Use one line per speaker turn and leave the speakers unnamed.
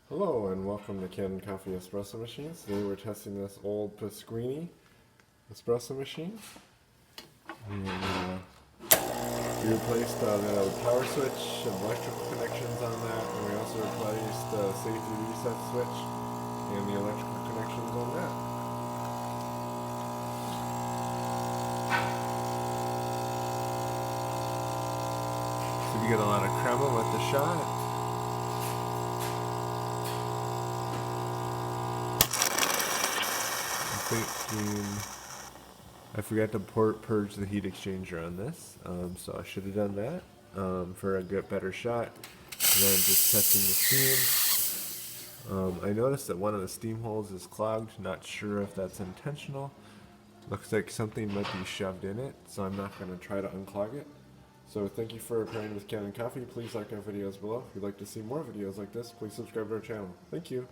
Hello and welcome to Kanen Coffee Espresso Machines. Today we're testing this old Pasquini espresso machine. And, we replaced the power switch and electrical connections on that, and we also replaced the safety reset switch and the electrical connections on that. So we get a lot of crema with the shot. I forgot to purge the heat exchanger on this, so I should have done that for a better shot. And then just testing the steam. I noticed that one of the steam holes is clogged. Not sure if that's intentional. Looks like something might be shoved in it, so I'm not going to try to unclog it. So thank you for pairing with Kanen Coffee. Please like our videos below. If you'd like to see more videos like this, please subscribe to our channel. Thank you.